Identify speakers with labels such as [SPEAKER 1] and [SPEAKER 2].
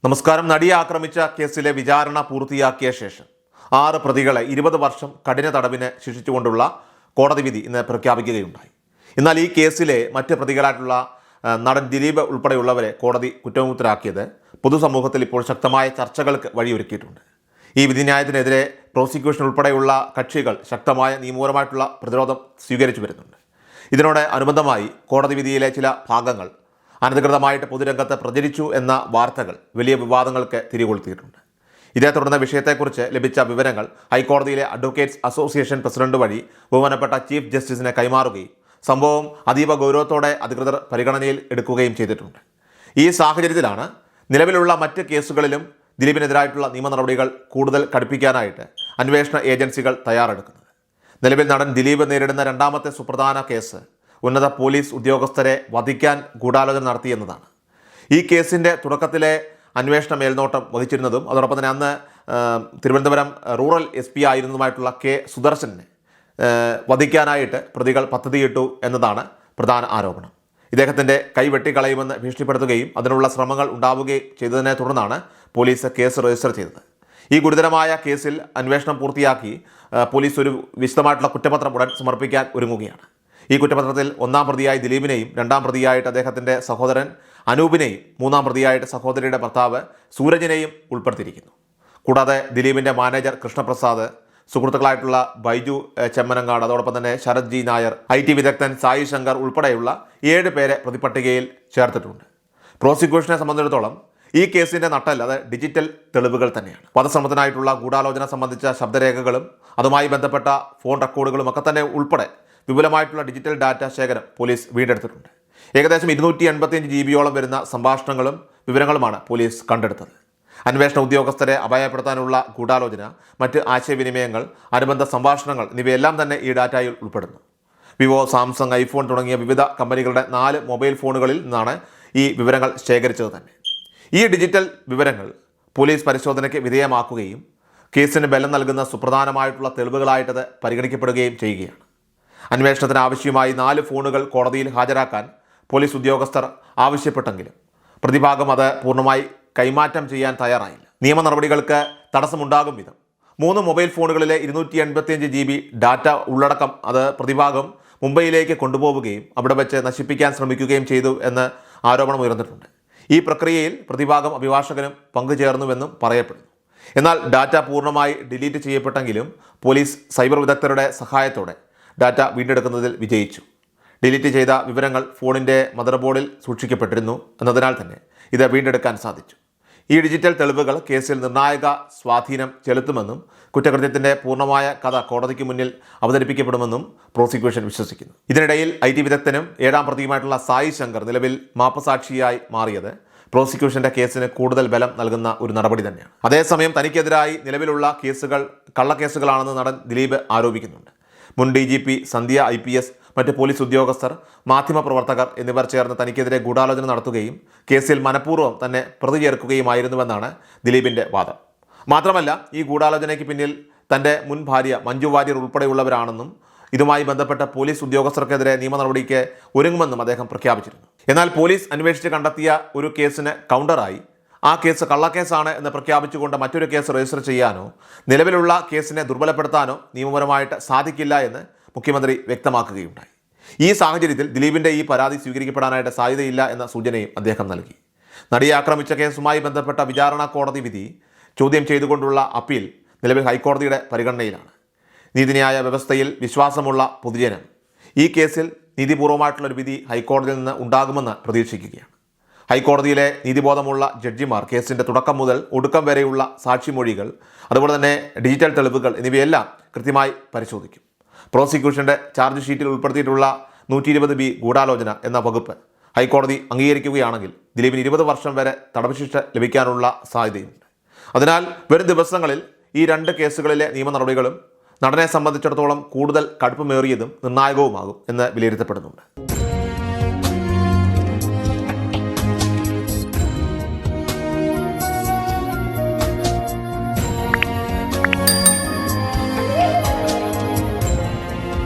[SPEAKER 1] നമസ്കാരം. നടിയെ ആക്രമിച്ച കേസിലെ വിചാരണ പൂർത്തിയാക്കിയ ശേഷം 6 പ്രതികളെ 20 വർഷം കഠിന തടവിന് ശിക്ഷിച്ചുകൊണ്ടുള്ള കോടതി വിധി ഇന്ന് പ്രഖ്യാപിക്കുകയുണ്ടായി. എന്നാൽ ഈ കേസിലെ മറ്റ് പ്രതികളായിട്ടുള്ള നടൻ ദിലീപ് ഉൾപ്പെടെയുള്ളവരെ കോടതി കുറ്റവിമുക്തരാക്കിയത് പൊതുസമൂഹത്തിൽ ഇപ്പോൾ ശക്തമായ ചർച്ചകൾക്ക് വഴിയൊരുക്കിയിട്ടുണ്ട്. ഈ വിധിന്യായത്തിനെതിരെ പ്രോസിക്യൂഷൻ ഉൾപ്പെടെയുള്ള കക്ഷികൾ ശക്തമായ നിയമപരമായിട്ടുള്ള പ്രതിരോധം സ്വീകരിച്ചു വരുന്നുണ്ട്. ഇതിനോട് അനുബന്ധമായി കോടതി വിധിയിലെ ചില ഭാഗങ്ങൾ അനധികൃതമായിട്ട് പൊതുരംഗത്ത് പ്രചരിച്ചു എന്ന വാർത്തകൾ വലിയ വിവാദങ്ങൾക്ക് തിരികൊളുത്തിയിട്ടുണ്ട്. ഇതേ തുടർന്ന് വിഷയത്തെക്കുറിച്ച് ലഭിച്ച വിവരങ്ങൾ ഹൈക്കോടതിയിലെ അഡ്വക്കേറ്റ്സ് അസോസിയേഷൻ പ്രസിഡന്റ് വഴി ബഹുമാനപ്പെട്ട ചീഫ് ജസ്റ്റിസിനെ കൈമാറുകയും സംഭവം അതീവ ഗൗരവത്തോടെ അധികൃതർ പരിഗണനയിൽ എടുക്കുകയും ചെയ്തിട്ടുണ്ട്. ഈ സാഹചര്യത്തിലാണ് നിലവിലുള്ള മറ്റ് കേസുകളിലും ദിലീപിനെതിരായിട്ടുള്ള നിയമ നടപടികൾ കൂടുതൽ കടുപ്പിക്കാനായിട്ട് അന്വേഷണ ഏജൻസികൾ തയ്യാറെടുക്കുന്നത്. നിലവിൽ നടൻ ദിലീപ് നേരിടുന്ന രണ്ടാമത്തെ സുപ്രധാന കേസ് ഉന്നത പോലീസ് ഉദ്യോഗസ്ഥരെ വധിക്കാൻ ഗൂഢാലോചന നടത്തിയെന്നതാണ്. ഈ കേസിൻ്റെ തുടക്കത്തിലെ അന്വേഷണ മേൽനോട്ടം വഹിച്ചിരുന്നതും അതോടൊപ്പം തന്നെ അന്ന് തിരുവനന്തപുരം റൂറൽ SP ആയിരുന്നതുമായിട്ടുള്ള K സുദർശനെ വധിക്കാനായിട്ട് പ്രതികൾ പദ്ധതിയിട്ടു എന്നതാണ് പ്രധാന ആരോപണം. ഇദ്ദേഹത്തിൻ്റെ കൈ വെട്ടിക്കളയുമെന്ന് ഭീഷണിപ്പെടുത്തുകയും അതിനുള്ള ശ്രമങ്ങൾ ഉണ്ടാവുകയും ചെയ്തതിനെ തുടർന്നാണ് പോലീസ് കേസ് രജിസ്റ്റർ ചെയ്തത്. ഈ ഗുരുതരമായ കേസിൽ അന്വേഷണം പൂർത്തിയാക്കി പോലീസ് ഒരു വിശദമായിട്ടുള്ള കുറ്റപത്രം ഉടൻ സമർപ്പിക്കാൻ ഒരുങ്ങുകയാണ്. ഈ കുറ്റപത്രത്തിൽ 1-ാം പ്രതിയായി ദിലീപിനെയും 2-ാം പ്രതിയായിട്ട് അദ്ദേഹത്തിൻ്റെ സഹോദരൻ അനൂപിനെയും 3-ാം പ്രതിയായിട്ട് സഹോദരിയുടെ ഭർത്താവ് സൂരജിനെയും ഉൾപ്പെടുത്തിയിരിക്കുന്നു. കൂടാതെ ദിലീപിൻ്റെ മാനേജർ കൃഷ്ണപ്രസാദ്, സുഹൃത്തുക്കളായിട്ടുള്ള ബൈജു ചെമ്മനങ്ങാട്, അതോടൊപ്പം തന്നെ ശരത് ജി നായർ, IT വിദഗ്ധൻ സായി ശങ്കർ ഉൾപ്പെടെയുള്ള 7 പേരെ പ്രതിപട്ടികയിൽ ചേർത്തിട്ടുണ്ട്. പ്രോസിക്യൂഷനെ സംബന്ധിച്ചിടത്തോളം ഈ കേസിൻ്റെ നട്ടെല്ല് അത് ഡിജിറ്റൽ തെളിവുകൾ തന്നെയാണ്. വധശ്രമത്തിനായിട്ടുള്ള ഗൂഢാലോചന സംബന്ധിച്ച ശബ്ദരേഖകളും അതുമായി ബന്ധപ്പെട്ട ഫോൺ റെക്കോർഡുകളും ഒക്കെ തന്നെ ഉൾപ്പെടെ വിപുലമായിട്ടുള്ള ഡിജിറ്റൽ ഡാറ്റ ശേഖരം പോലീസ് വീണ്ടെടുത്തിട്ടുണ്ട്. ഏകദേശം 285 GB വരുന്ന സംഭാഷണങ്ങളും വിവരങ്ങളുമാണ് പോലീസ് കണ്ടെടുത്തത്. അന്വേഷണ ഉദ്യോഗസ്ഥരെ അപായപ്പെടുത്താനുള്ള ഗൂഢാലോചന, മറ്റ് ആശയവിനിമയങ്ങൾ, അനുബന്ധ സംഭാഷണങ്ങൾ എന്നിവയെല്ലാം തന്നെ ഈ ഡാറ്റയിൽ ഉൾപ്പെടുന്നു. വിവോ, സാംസങ്, ഐഫോൺ തുടങ്ങിയ വിവിധ കമ്പനികളുടെ 4 മൊബൈൽ ഫോണുകളിൽ നിന്നാണ് ഈ വിവരങ്ങൾ ശേഖരിച്ചത് തന്നെ. ഈ ഡിജിറ്റൽ വിവരങ്ങൾ പോലീസ് പരിശോധനയ്ക്ക് വിധേയമാക്കുകയും കേസിന് ബലം നൽകുന്ന സുപ്രധാനമായിട്ടുള്ള തെളിവുകളായിട്ടത് പരിഗണിക്കപ്പെടുകയും ചെയ്യുകയാണ്. അന്വേഷണത്തിന് ആവശ്യമായി 4 ഫോണുകൾ കോടതിയിൽ ഹാജരാക്കാൻ പോലീസ് ഉദ്യോഗസ്ഥർ ആവശ്യപ്പെട്ടെങ്കിലും പ്രതിഭാഗം അത് പൂർണ്ണമായി കൈമാറ്റം ചെയ്യാൻ തയ്യാറായില്ല. നിയമ നടപടികൾക്ക് തടസ്സമുണ്ടാകും വിധം 3 മൊബൈൽ ഫോണുകളിലെ 285 GB ഡാറ്റ ഉള്ളടക്കം അത് പ്രതിഭാഗം മുംബൈയിലേക്ക് കൊണ്ടുപോവുകയും അവിടെ വെച്ച് നശിപ്പിക്കാൻ ശ്രമിക്കുകയും ചെയ്തു എന്ന് ആരോപണം ഉയർന്നിട്ടുണ്ട്. ഈ പ്രക്രിയയിൽ പ്രതിഭാഗം അഭിഭാഷകനും പങ്കുചേർന്നുവെന്നും പറയപ്പെടുന്നു. എന്നാൽ ഡാറ്റ പൂർണ്ണമായി ഡിലീറ്റ് ചെയ്യപ്പെട്ടെങ്കിലും പോലീസ് സൈബർ വിദഗ്ധരുടെ സഹായത്തോടെ ഡാറ്റ വീണ്ടെടുക്കുന്നതിൽ വിജയിച്ചു. ഡിലീറ്റ് ചെയ്ത വിവരങ്ങൾ ഫോണിൻ്റെ മദർ ബോർഡിൽ സൂക്ഷിക്കപ്പെട്ടിരുന്നു എന്നതിനാൽ തന്നെ ഇത് വീണ്ടെടുക്കാൻ സാധിച്ചു. ഈ ഡിജിറ്റൽ തെളിവുകൾ കേസിൽ നിർണായക സ്വാധീനം ചെലുത്തുമെന്നും കുറ്റകൃത്യത്തിൻ്റെ പൂർണ്ണമായ കഥ കോടതിക്ക് മുന്നിൽ അവതരിപ്പിക്കപ്പെടുമെന്നും പ്രോസിക്യൂഷൻ വിശ്വസിക്കുന്നു. ഇതിനിടയിൽ IT വിദഗ്ധനും 7-ാം പ്രതിയുമായിട്ടുള്ള സായി ശങ്കർ നിലവിൽ മാപ്പസാക്ഷിയായി മാറിയത് പ്രോസിക്യൂഷൻ്റെ കേസിന് കൂടുതൽ ബലം നൽകുന്ന ഒരു നടപടി തന്നെയാണ്. അതേസമയം തനിക്കെതിരായി നിലവിലുള്ള കേസുകൾ കള്ളക്കേസുകളാണെന്ന് നടൻ ദിലീപ് ആരോപിക്കുന്നുണ്ട്. മുൻ DGP സന്ധ്യ IPS, മറ്റ് പോലീസ് ഉദ്യോഗസ്ഥർ, മാധ്യമപ്രവർത്തകർ എന്നിവർ ചേർന്ന് തനിക്കെതിരെ ഗൂഢാലോചന നടത്തുകയും കേസിൽ മനഃപൂർവ്വം തന്നെ പ്രതി ചേർക്കുകയുമായിരുന്നുവെന്നാണ് ദിലീപിൻ്റെ വാദം. മാത്രമല്ല, ഈ ഗൂഢാലോചനയ്ക്ക് പിന്നിൽ തൻ്റെ മുൻ ഭാര്യ മഞ്ജു വാര്യർ ഉൾപ്പെടെയുള്ളവരാണെന്നും ഇതുമായി ബന്ധപ്പെട്ട പോലീസ് ഉദ്യോഗസ്ഥർക്കെതിരെ നിയമ നടപടിക്ക് ഒരുങ്ങുമെന്നും അദ്ദേഹം പ്രഖ്യാപിച്ചിരുന്നു. എന്നാൽ പോലീസ് അന്വേഷിച്ച് കണ്ടെത്തിയ ഒരു കേസിന് കൗണ്ടറായി ആ കേസ് കള്ളക്കേസാണ് എന്ന് പ്രഖ്യാപിച്ചുകൊണ്ട് മറ്റൊരു കേസ് രജിസ്റ്റർ ചെയ്യാനോ നിലവിലുള്ള കേസിനെ ദുർബലപ്പെടുത്താനോ നിയമപരമായിട്ട് സാധിക്കില്ല എന്ന് മുഖ്യമന്ത്രി വ്യക്തമാക്കുകയുണ്ടായി. ഈ സാഹചര്യത്തിൽ ദിലീപിൻ്റെ ഈ പരാതി സ്വീകരിക്കപ്പെടാനായിട്ട് സാധ്യതയില്ല എന്ന സൂചനയും അദ്ദേഹം നൽകി. നടിയെ ആക്രമിച്ച കേസുമായി ബന്ധപ്പെട്ട വിചാരണ കോടതി വിധി ചോദ്യം ചെയ്തുകൊണ്ടുള്ള അപ്പീൽ നിലവിൽ ഹൈക്കോടതിയുടെ പരിഗണനയിലാണ്. നീതിന്യായ വ്യവസ്ഥയിൽ വിശ്വാസമുള്ള പൊതുജനം ഈ കേസിൽ നീതിപൂർവമായിട്ടുള്ളൊരു വിധി ഹൈക്കോടതിയിൽ നിന്ന് ഉണ്ടാകുമെന്ന് പ്രതീക്ഷിക്കുകയാണ്. ഹൈക്കോടതിയിലെ നീതിബോധമുള്ള ജഡ്ജിമാർ കേസിൻ്റെ തുടക്കം മുതൽ ഒടുക്കം വരെയുള്ള സാക്ഷിമൊഴികൾ, അതുപോലെ തന്നെ ഡിജിറ്റൽ തെളിവുകൾ എന്നിവയെല്ലാം കൃത്യമായി പരിശോധിക്കും. പ്രോസിക്യൂഷൻ്റെ ചാർജ് ഷീറ്റിൽ ഉൾപ്പെടുത്തിയിട്ടുള്ള 120B ഗൂഢാലോചന എന്ന വകുപ്പ് ഹൈക്കോടതി അംഗീകരിക്കുകയാണെങ്കിൽ ദിലീപിന് 20 വർഷം വരെ തടവ് ശിക്ഷ ലഭിക്കാനുള്ള സാധ്യതയുണ്ട്. അതിനാൽ വരും ദിവസങ്ങളിൽ ഈ 2 കേസുകളിലെ നിയമ നടപടികളും നടനെ സംബന്ധിച്ചിടത്തോളം കൂടുതൽ കടുപ്പമേറിയതും നിർണായകവുമാകും എന്ന് വിലയിരുത്തപ്പെടുന്നുണ്ട്.